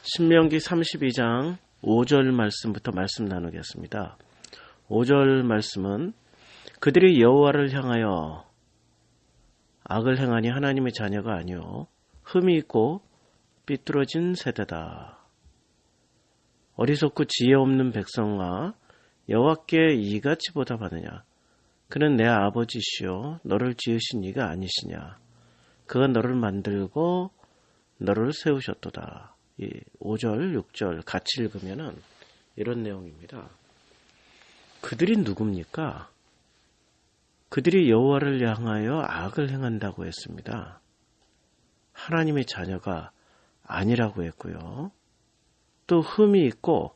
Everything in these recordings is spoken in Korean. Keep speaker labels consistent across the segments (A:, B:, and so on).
A: 신명기 32장 5절 말씀부터 말씀 나누겠습니다. 5절 말씀은 그들이 여호와를 향하여 악을 행하니 하나님의 자녀가 아니요 흠이 있고 삐뚤어진 세대다. 어리석고 지혜 없는 백성아 여호와께 이같이 보답하느냐. 그는 내 아버지시요 너를 지으신 이가 아니시냐. 그가 너를 만들고 너를 세우셨도다. 이 5절, 6절 같이 읽으면은 이런 내용입니다. 그들이 누굽니까? 그들이 여호와를 향하여 악을 행한다고 했습니다. 하나님의 자녀가 아니라고 했고요. 또 흠이 있고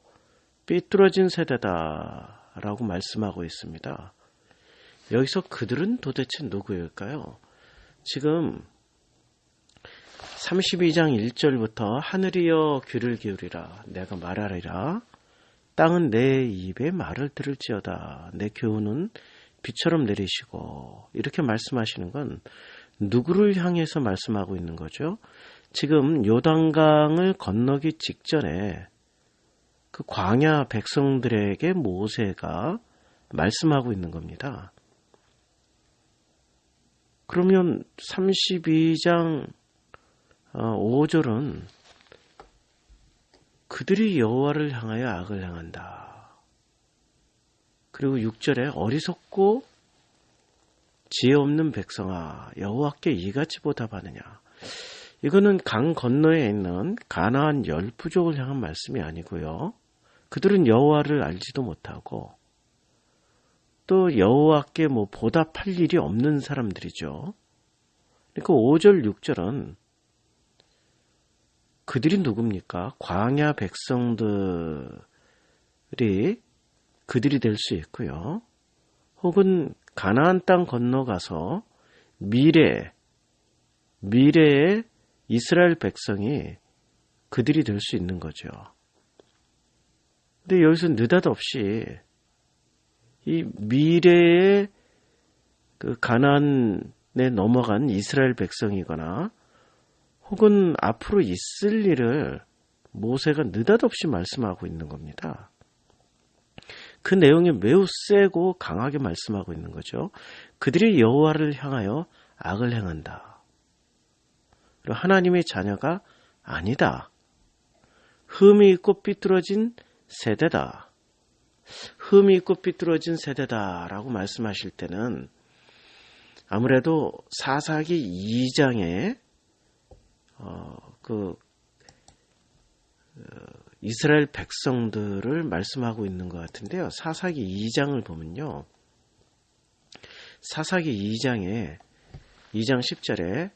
A: 삐뚤어진 세대다라고 말씀하고 있습니다. 여기서 그들은 도대체 누구일까요? 지금 32장 1절부터 하늘이여 귀를 기울이라 내가 말하리라 땅은 내 입에 말을 들을지어다 내 교훈은 비처럼 내리시고 이렇게 말씀하시는 건 누구를 향해서 말씀하고 있는 거죠? 지금 요단강을 건너기 직전에 그 광야 백성들에게 모세가 말씀하고 있는 겁니다. 그러면 32장 5절은 그들이 여호와를 향하여 악을 행한다. 그리고 6절에 어리석고 지혜 없는 백성아 여호와께 이같이 보답하느냐. 이거는 강 건너에 있는 가나안 10부족을 향한 말씀이 아니고요. 그들은 여호와를 알지도 못하고 또 여호와께 보답할 일이 없는 사람들이죠. 그러니까 5절 6절은 그들이 누굽니까? 광야 백성들이 그들이 될 수 있고요. 혹은 가나안 땅 건너가서 미래의 이스라엘 백성이 그들이 될 수 있는 거죠. 근데 여기서 느닷없이 이 미래의 그 가나안에 넘어간 이스라엘 백성이거나 혹은 앞으로 있을 일을 모세가 느닷없이 말씀하고 있는 겁니다. 그 내용이 매우 세고 강하게 말씀하고 있는 거죠. 그들이 여호와를 향하여 악을 행한다. 그리고 하나님의 자녀가 아니다. 흠이 있고 삐뚤어진 세대다. 흠이 있고 삐뚤어진 세대다라고 말씀하실 때는 아무래도 사사기 2장에 이스라엘 백성들을 말씀하고 있는 것 같은데요. 사사기 2장을 보면요. 사사기 2장에 2장 10절에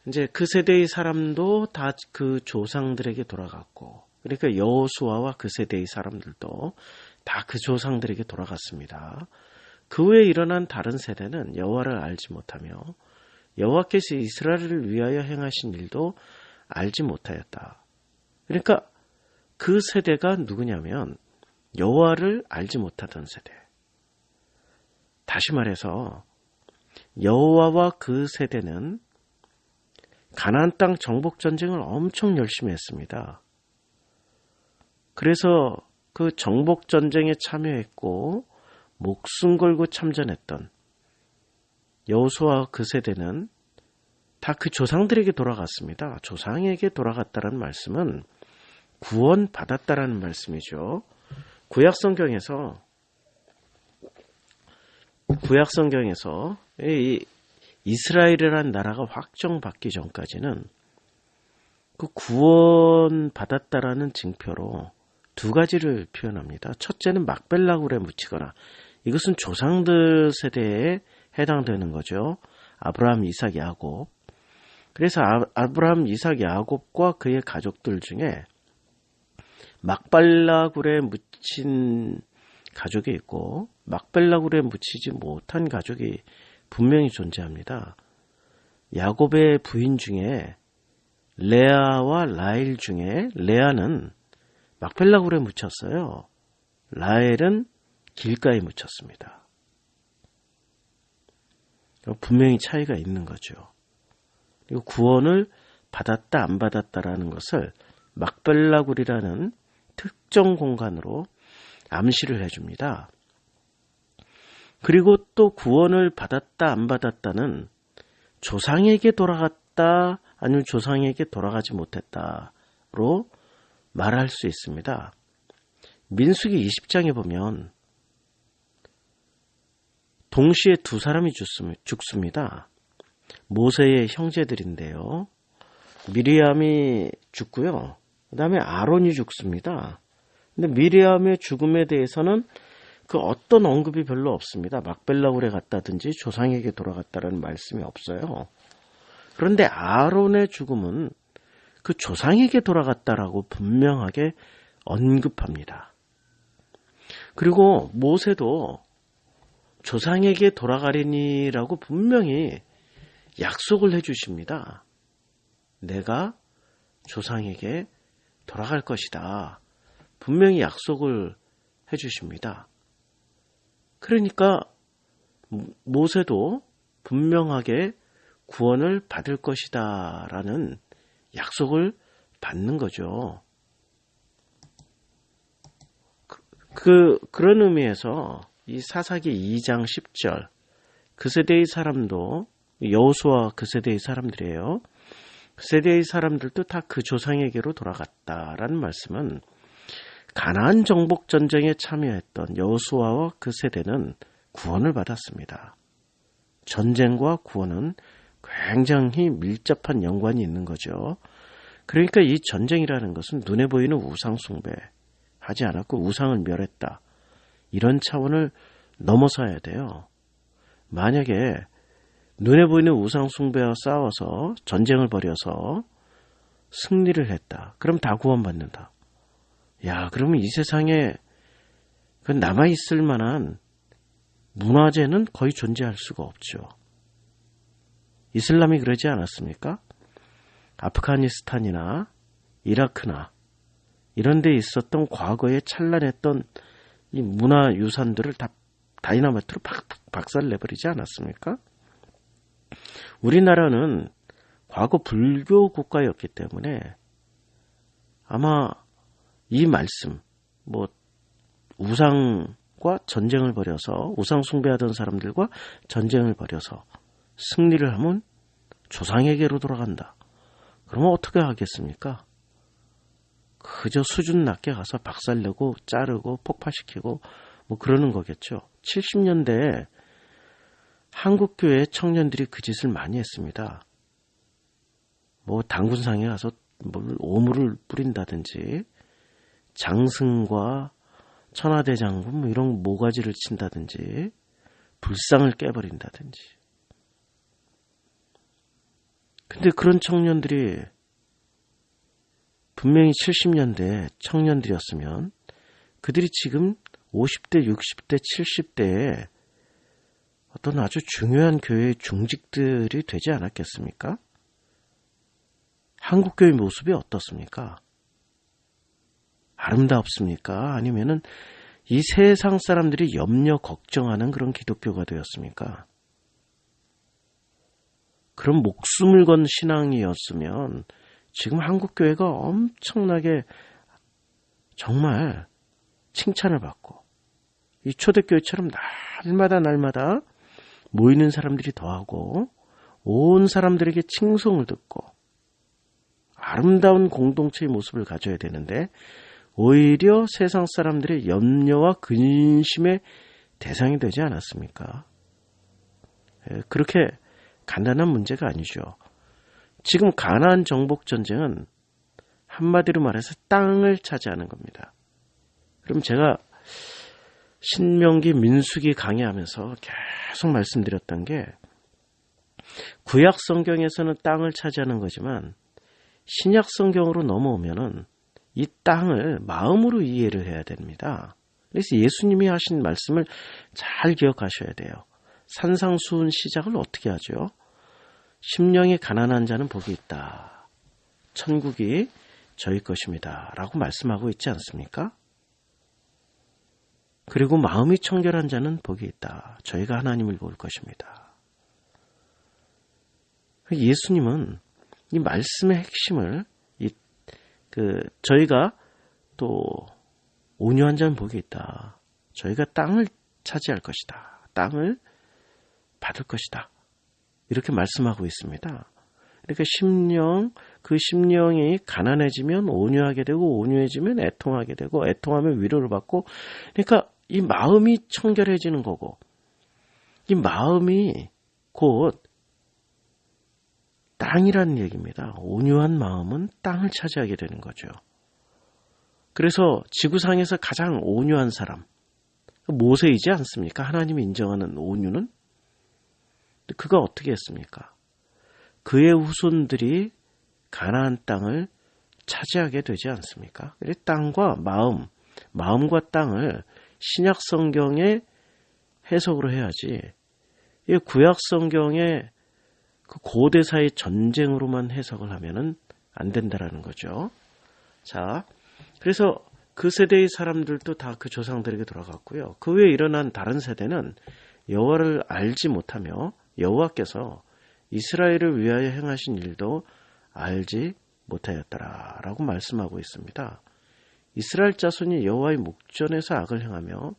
A: 이제 그 세대의 사람도 다 그 조상들에게 돌아갔고 그러니까 여호수아와 그 세대의 사람들도 다 그 조상들에게 돌아갔습니다. 그 후에 일어난 다른 세대는 여호와를 알지 못하며 여호와께서 이스라엘을 위하여 행하신 일도 알지 못하였다. 그러니까 그 세대가 누구냐면 여호와를 알지 못하던 세대. 다시 말해서 여호와와 그 세대는 가나안 땅 정복 전쟁을 엄청 열심히 했습니다. 그래서 그 정복 전쟁에 참여했고 목숨 걸고 참전했던 여호수아 그 세대는 다 그 조상들에게 돌아갔습니다. 조상에게 돌아갔다는 말씀은 구원 받았다라는 말씀이죠. 구약성경에서 이 이스라엘이라는 나라가 확정받기 전까지는 그 구원 받았다라는 징표로 두 가지를 표현합니다. 첫째는 막벨라굴에 묻히거나 이것은 조상들 세대에 해당되는 거죠. 아브라함, 이삭, 야곱. 그래서 아브라함, 이삭, 야곱과 그의 가족들 중에 막벨라굴에 묻힌 가족이 있고 막벨라굴에 묻히지 못한 가족이 분명히 존재합니다. 야곱의 부인 중에 레아와 라헬 중에 레아는 막벨라굴에 묻혔어요. 라헬은 길가에 묻혔습니다. 분명히 차이가 있는 거죠. 그리고 구원을 받았다 안 받았다라는 것을 막벨라굴이라는 특정 공간으로 암시를 해줍니다. 그리고 또 구원을 받았다 안 받았다는 조상에게 돌아갔다 아니면 조상에게 돌아가지 못했다로 말할 수 있습니다. 민수기 20장에 보면 동시에 두 사람이 죽습니다. 모세의 형제들인데요. 미리암이 죽고요. 그 다음에 아론이 죽습니다. 근데 미리암의 죽음에 대해서는 그 어떤 언급이 별로 없습니다. 막벨라굴에 갔다든지 조상에게 돌아갔다라는 말씀이 없어요. 그런데 아론의 죽음은 그 조상에게 돌아갔다라고 분명하게 언급합니다. 그리고 모세도 조상에게 돌아가리니라고 분명히 약속을 해주십니다. 내가 조상에게 돌아갈 것이다. 분명히 약속을 해주십니다. 그러니까 모세도 분명하게 구원을 받을 것이다 라는 약속을 받는 거죠. 그런 의미에서 이 사사기 2장 10절 그 세대의 사람도 여호수아 그 세대의 사람들이에요. 그 세대의 사람들도 다 그 조상에게로 돌아갔다라는 말씀은 가나안 정복 전쟁에 참여했던 여호수아와 그 세대는 구원을 받았습니다. 전쟁과 구원은 굉장히 밀접한 연관이 있는 거죠. 그러니까 이 전쟁이라는 것은 눈에 보이는 우상 숭배하지 않았고 우상을 멸했다. 이런 차원을 넘어서야 돼요. 만약에 눈에 보이는 우상 숭배와 싸워서 전쟁을 벌여서 승리를 했다. 그럼 다 구원받는다. 야, 그러면 이 세상에 그 남아있을 만한 문화재는 거의 존재할 수가 없죠. 이슬람이 그러지 않았습니까? 아프가니스탄이나 이라크나 이런 데 있었던 과거에 찬란했던 이 문화유산들을 다 다이나마이트로 박살내버리지 않았습니까? 우리나라는 과거 불교 국가였기 때문에 아마 이 말씀, 우상과 전쟁을 벌여서 우상 숭배하던 사람들과 전쟁을 벌여서 승리를 하면 조상에게로 돌아간다. 그러면 어떻게 하겠습니까? 그저 수준 낮게 가서 박살내고 자르고 폭파시키고 그러는 거겠죠. 70년대에 한국교회 청년들이 그 짓을 많이 했습니다. 당군상에 가서 오물을 뿌린다든지 장승과 천하대장군 이런 모가지를 친다든지 불상을 깨버린다든지. 근데 그런 청년들이 분명히 70년대 청년들이었으면 그들이 지금 50대, 60대, 70대에 어떤 아주 중요한 교회의 중직들이 되지 않았겠습니까? 한국교회 모습이 어떻습니까? 아름답습니까? 아니면은 이 세상 사람들이 염려 걱정하는 그런 기독교가 되었습니까? 그런 목숨을 건 신앙이었으면 지금 한국교회가 엄청나게 정말 칭찬을 받고 이 초대교회처럼 날마다 모이는 사람들이 더하고 온 사람들에게 칭송을 듣고 아름다운 공동체의 모습을 가져야 되는데 오히려 세상 사람들의 염려와 근심의 대상이 되지 않았습니까? 그렇게 간단한 문제가 아니죠. 지금 가나안 정복 전쟁은 한마디로 말해서 땅을 차지하는 겁니다. 그럼 제가 신명기 민수기 강의하면서 계속 말씀드렸던 게 구약 성경에서는 땅을 차지하는 거지만 신약 성경으로 넘어오면은 이 땅을 마음으로 이해를 해야 됩니다. 그래서 예수님이 하신 말씀을 잘 기억하셔야 돼요. 산상수훈 시작을 어떻게 하죠? 심령이 가난한 자는 복이 있다. 천국이 저희 것입니다. 라고 말씀하고 있지 않습니까? 그리고 마음이 청결한 자는 복이 있다. 저희가 하나님을 볼 것입니다. 예수님은 이 말씀의 핵심을 저희가 또 온유한 자는 복이 있다. 저희가 땅을 차지할 것이다. 땅을 받을 것이다. 이렇게 말씀하고 있습니다. 그러니까 그 심령이 가난해지면 온유하게 되고, 온유해지면 애통하게 되고, 애통하면 위로를 받고, 그러니까 이 마음이 청결해지는 거고, 이 마음이 곧 땅이라는 얘기입니다. 온유한 마음은 땅을 차지하게 되는 거죠. 그래서 지구상에서 가장 온유한 사람, 모세이지 않습니까? 하나님이 인정하는 온유는? 그가 어떻게 했습니까? 그의 후손들이 가나안 땅을 차지하게 되지 않습니까? 땅과 마음과 땅을 신약 성경의 해석으로 해야지, 이 구약 성경의 그 고대사의 전쟁으로만 해석을 하면은 안 된다라는 거죠. 자, 그래서 그 세대의 사람들도 다 그 조상들에게 돌아갔고요. 그 후에 일어난 다른 세대는 여호와를 알지 못하며 여호와께서 이스라엘을 위하여 행하신 일도 알지 못하였더라라고 말씀하고 있습니다. 이스라엘 자손이 여호와의 목전에서 악을 행하며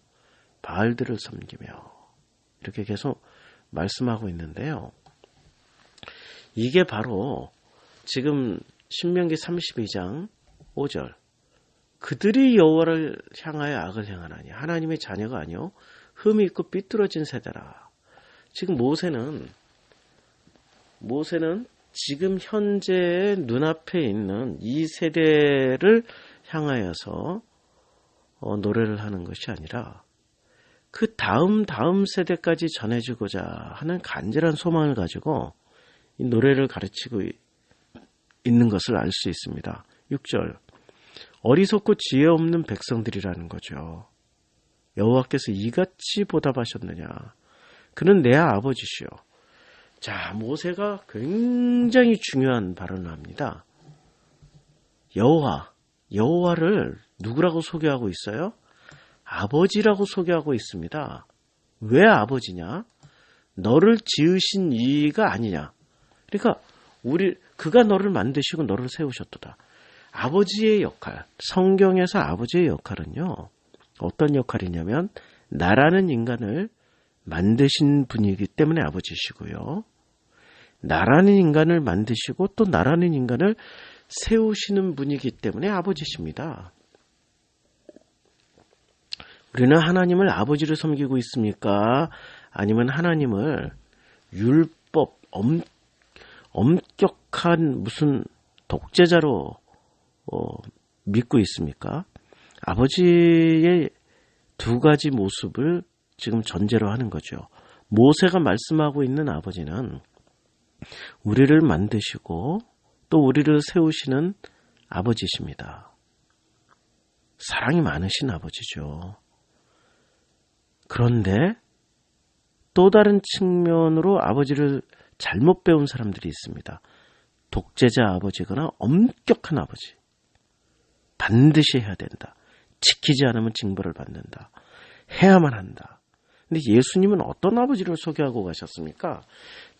A: 바알들을 섬기며 이렇게 계속 말씀하고 있는데요. 이게 바로 지금 신명기 32장 5절, 그들이 여호와를 향하여 악을 행하나니 하나님의 자녀가 아니요 흠이 있고 삐뚤어진 세대라. 지금 모세는 지금 현재 눈앞에 있는 이 세대를 향하여서 노래를 하는 것이 아니라 그 다음 세대까지 전해주고자 하는 간절한 소망을 가지고 이 노래를 가르치고 있는 것을 알 수 있습니다. 6절, 어리석고 지혜 없는 백성들이라는 거죠. 여호와께서 이같이 보답하셨느냐. 그는 내 아버지시오. 자, 모세가 굉장히 중요한 발언을 합니다. 여호와를 누구라고 소개하고 있어요? 아버지라고 소개하고 있습니다. 왜 아버지냐? 너를 지으신 이가 아니냐. 그러니까 그가 너를 만드시고 너를 세우셨도다. 아버지의 역할, 성경에서 아버지의 역할은요, 어떤 역할이냐면 나라는 인간을 만드신 분이기 때문에 아버지시고요. 나라는 인간을 만드시고 또 나라는 인간을 세우시는 분이기 때문에 아버지십니다. 우리는 하나님을 아버지로 섬기고 있습니까? 아니면 하나님을 율법, 엄격한 무슨 독재자로 믿고 있습니까? 아버지의 두 가지 모습을 지금 전제로 하는 거죠. 모세가 말씀하고 있는 아버지는 우리를 만드시고 또 우리를 세우시는 아버지십니다. 사랑이 많으신 아버지죠. 그런데 또 다른 측면으로 아버지를 잘못 배운 사람들이 있습니다. 독재자 아버지거나 엄격한 아버지. 반드시 해야 된다. 지키지 않으면 징벌을 받는다. 해야만 한다. 근데 예수님은 어떤 아버지를 소개하고 가셨습니까?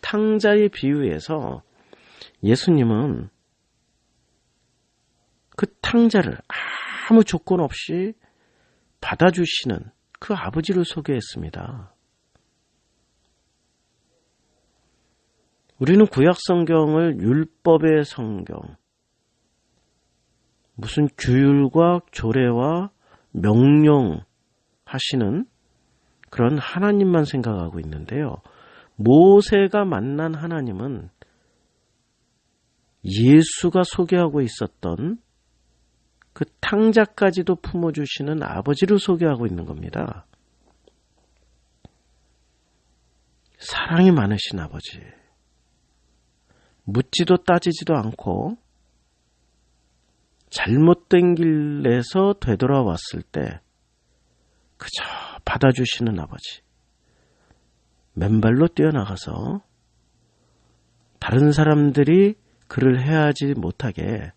A: 탕자의 비유에서 예수님은 그 탕자를 아무 조건 없이 받아주시는 그 아버지를 소개했습니다. 우리는 구약 성경을 율법의 성경, 무슨 규율과 조례와 명령 하시는 그런 하나님만 생각하고 있는데요. 모세가 만난 하나님은 예수가 소개하고 있었던 그 탕자까지도 품어주시는 아버지를 소개하고 있는 겁니다. 사랑이 많으신 아버지. 묻지도 따지지도 않고 잘못된 길에서 되돌아왔을 때 그저 받아주시는 아버지. 맨발로 뛰어나가서 다른 사람들이 그를 해하지 못하게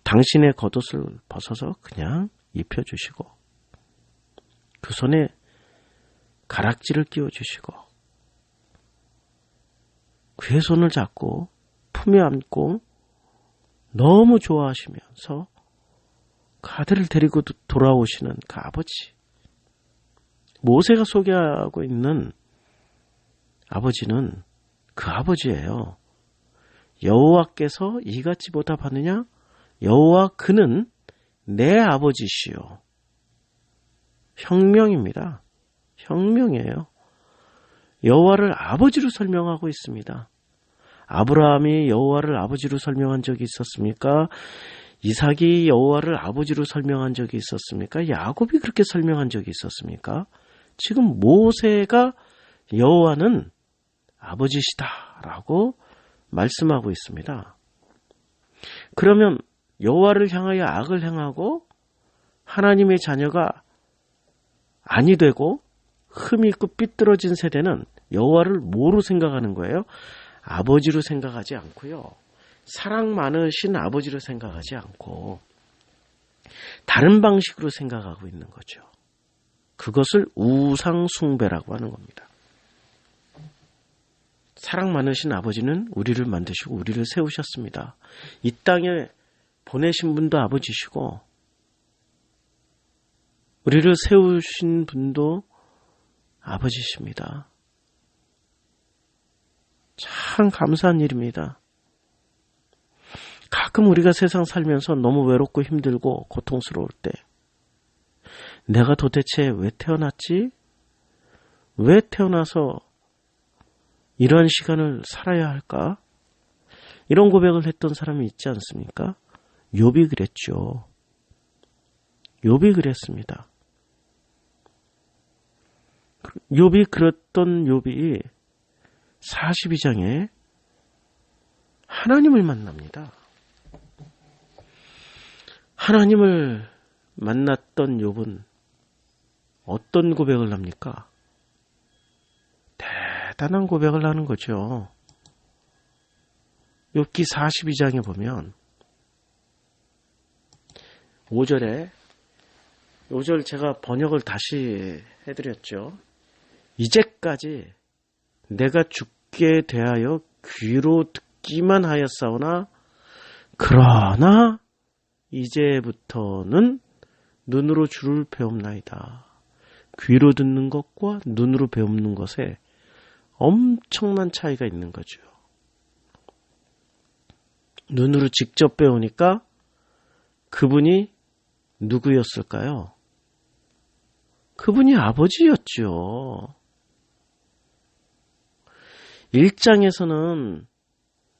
A: 당신의 겉옷을 벗어서 그냥 입혀주시고 그 손에 가락지를 끼워주시고 그의 손을 잡고 품에 안고 너무 좋아하시면서 그 아들을 데리고 돌아오시는 그 아버지. 모세가 소개하고 있는 아버지는 그 아버지예요. 여호와께서 이같이 보답하느냐? 여호와 그는 내 아버지시요. 혁명입니다. 혁명이에요. 여호와를 아버지로 설명하고 있습니다. 아브라함이 여호와를 아버지로 설명한 적이 있었습니까? 이삭이 여호와를 아버지로 설명한 적이 있었습니까? 야곱이 그렇게 설명한 적이 있었습니까? 지금 모세가 여호와는 아버지시다라고 말씀하고 있습니다. 그러면 여호와를 향하여 악을 행하고 하나님의 자녀가 아니 되고 흠이 있고 삐뚤어진 세대는 여호와를 뭐로 생각하는 거예요? 아버지로 생각하지 않고요. 사랑 많으신 아버지로 생각하지 않고 다른 방식으로 생각하고 있는 거죠. 그것을 우상 숭배라고 하는 겁니다. 사랑 많으신 아버지는 우리를 만드시고 우리를 세우셨습니다. 이 땅에 보내신 분도 아버지시고 우리를 세우신 분도 아버지십니다. 참 감사한 일입니다. 가끔 우리가 세상 살면서 너무 외롭고 힘들고 고통스러울 때 내가 도대체 왜 태어났지? 왜 태어나서 이런 시간을 살아야 할까? 이런 고백을 했던 사람이 있지 않습니까? 욥이 그랬죠. 욥이 그랬습니다. 욥이 그랬던 욥이 42장에 하나님을 만납니다. 하나님을 만났던 욥은 어떤 고백을 합니까? 대단한 고백을 하는 거죠. 욥기 42장에 보면 5절에 5절 제가 번역을 다시 해드렸죠. 이제까지 내가 죽게 대하여 귀로 듣기만 하였사오나 그러나 이제부터는 눈으로 주를 배움나이다. 귀로 듣는 것과 눈으로 배우는 것에 엄청난 차이가 있는 거죠. 눈으로 직접 배우니까 그분이 누구였을까요? 그분이 아버지였죠. 1장에서는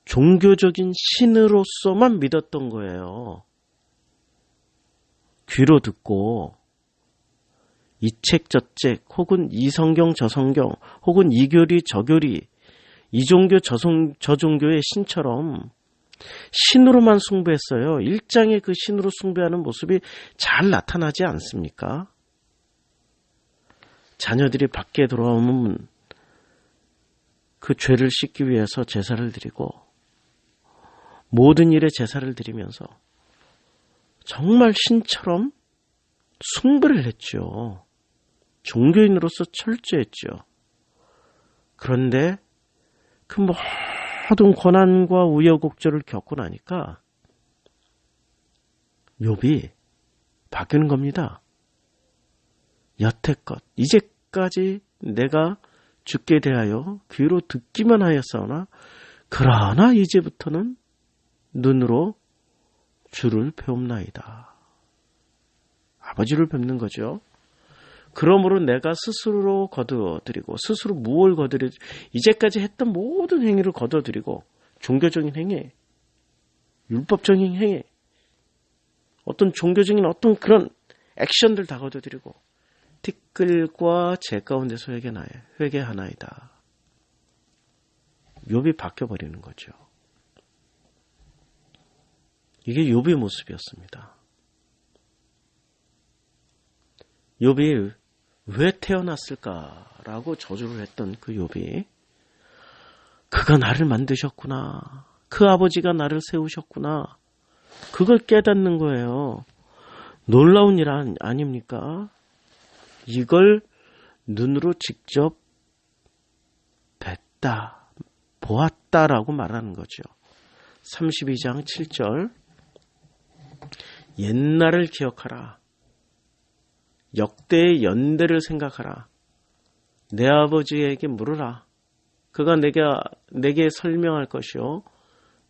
A: 종교적인 신으로서만 믿었던 거예요. 귀로 듣고 이 책 저 책 혹은 이 성경 저 성경 혹은 이 교리 저 교리 이 종교 저 종교의 신처럼 신으로만 숭배했어요. 1장에 그 신으로 숭배하는 모습이 잘 나타나지 않습니까? 자녀들이 밖에 돌아오면 그 죄를 씻기 위해서 제사를 드리고 모든 일에 제사를 드리면서 정말 신처럼 숭배를 했죠. 종교인으로서 철저했죠. 그런데 그 모든 고난과 우여곡절을 겪고 나니까 욥이 바뀌는 겁니다. 여태껏 이제까지 내가 죽게 대하여 귀로 듣기만 하였사오나 그러나 이제부터는 눈으로 주를 배움나이다. 아버지를 뵙는 거죠. 그러므로 내가 스스로 거두어드리고 스스로 무엇을 거두려 이제까지 했던 모든 행위를 거두어드리고 종교적인 행위, 율법적인 행위, 어떤 종교적인 어떤 그런 액션들 다 거두어드리고 티끌과 재 가운데서 회개하나이다. 욥이 바뀌어버리는 거죠. 이게 욥의 모습이었습니다. 욥이 왜 태어났을까라고 저주를 했던 그 욥이 그가 나를 만드셨구나. 그 아버지가 나를 세우셨구나. 그걸 깨닫는 거예요. 놀라운 일 아닙니까? 이걸 눈으로 직접 뵀다, 보았다라고 말하는 거죠. 32장 7절 옛날을 기억하라. 역대의 연대를 생각하라. 내 아버지에게 물으라. 그가 내게 설명할 것이요.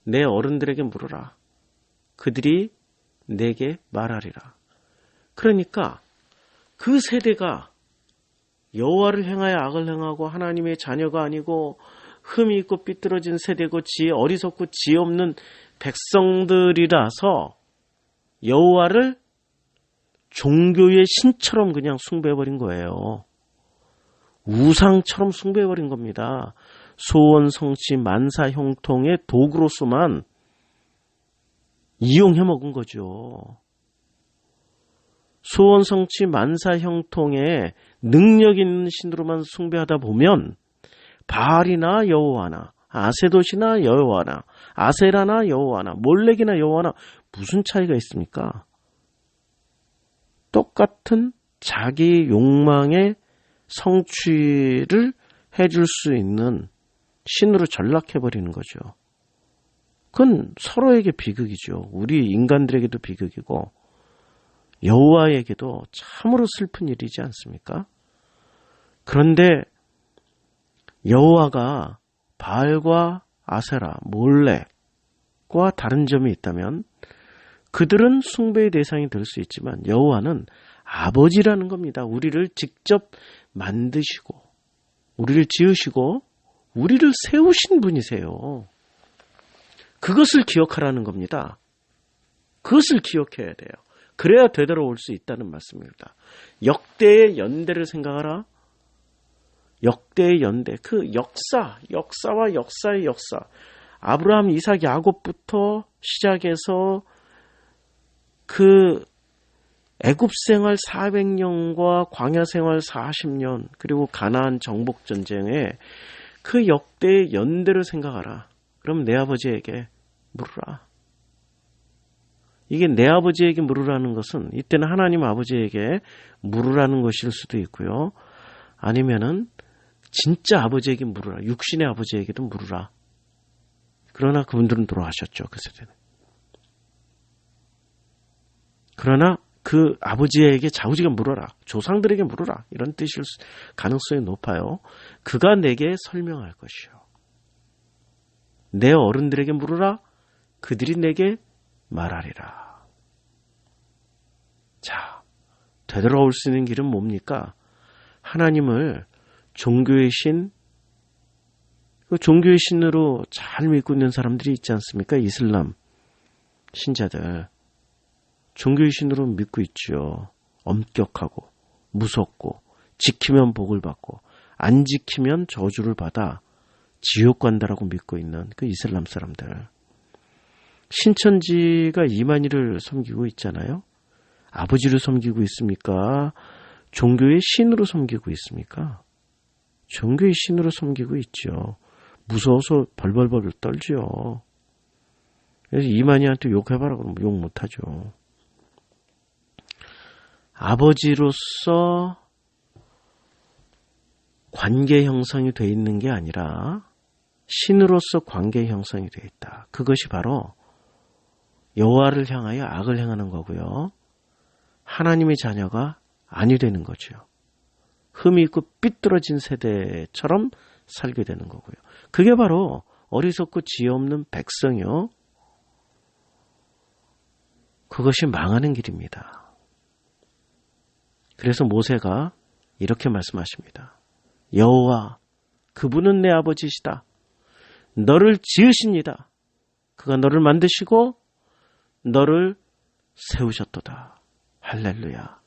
A: 내 어른들에게 물으라. 그들이 내게 말하리라. 그러니까 그 세대가 여호와를 행하여 악을 행하고 하나님의 자녀가 아니고 흠이 있고 삐뚤어진 세대고 어리석고 지혜 없는 백성들이라서 여호와를 종교의 신처럼 그냥 숭배해버린 거예요. 우상처럼 숭배해버린 겁니다. 소원, 성취, 만사, 형통의 도구로서만 이용해 먹은 거죠. 소원, 성취, 만사, 형통의 능력 있는 신으로만 숭배하다 보면 바알이나 여호와나 아세돗이나 여호와나 아세라나 여호와나 몰렉이나 여호와나 무슨 차이가 있습니까? 똑같은 자기 욕망의 성취를 해줄 수 있는 신으로 전락해버리는 거죠. 그건 서로에게 비극이죠. 우리 인간들에게도 비극이고 여호와에게도 참으로 슬픈 일이지 않습니까? 그런데 여호와가 바알과 아세라, 몰렉과 다른 점이 있다면 그들은 숭배의 대상이 될 수 있지만 여호와는 아버지라는 겁니다. 우리를 직접 만드시고 우리를 지으시고 우리를 세우신 분이세요. 그것을 기억하라는 겁니다. 그것을 기억해야 돼요. 그래야 되돌아올 수 있다는 말씀입니다. 역대의 연대를 생각하라. 역대의 연대, 그 역사와 역사의 역사. 아브라함, 이삭, 야곱부터 시작해서 그 애굽 생활 400년과 광야 생활 40년 그리고 가나안 정복 전쟁에 그 역대의 연대를 생각하라. 그럼 내 아버지에게 물으라. 이게 내 아버지에게 물으라는 것은 이때는 하나님 아버지에게 물으라는 것일 수도 있고요. 아니면은 진짜 아버지에게 물으라. 육신의 아버지에게도 물으라. 그러나 그분들은 돌아가셨죠. 그 세대는. 그러나 그 아버지에게 자우지가 물어라. 조상들에게 물어라. 이런 뜻일 가능성이 높아요. 그가 내게 설명할 것이요. 내 어른들에게 물으라. 그들이 내게 말하리라. 자, 되돌아올 수 있는 길은 뭡니까? 하나님을 종교의 신, 그 종교의 신으로 잘 믿고 있는 사람들이 있지 않습니까? 이슬람 신자들. 종교의 신으로 믿고 있죠. 엄격하고 무섭고 지키면 복을 받고 안 지키면 저주를 받아 지옥 간다라고 믿고 있는 그 이슬람 사람들. 신천지가 이만희를 섬기고 있잖아요. 아버지를 섬기고 있습니까? 종교의 신으로 섬기고 있습니까? 종교의 신으로 섬기고 있죠. 무서워서 벌벌벌 떨죠. 그래서 이만희한테 욕해봐라 그러면 욕 못하죠. 아버지로서 관계 형성이 되어 있는 게 아니라 신으로서 관계 형성이 되어 있다. 그것이 바로 여호와를 향하여 악을 행하는 거고요. 하나님의 자녀가 아니 되는 거죠. 흠이 있고 삐뚤어진 세대처럼 살게 되는 거고요. 그게 바로 어리석고 지혜 없는 백성이요. 그것이 망하는 길입니다. 그래서 모세가 이렇게 말씀하십니다. 여호와, 그분은 내 아버지시다. 너를 지으십니다. 그가 너를 만드시고 너를 세우셨도다. 할렐루야.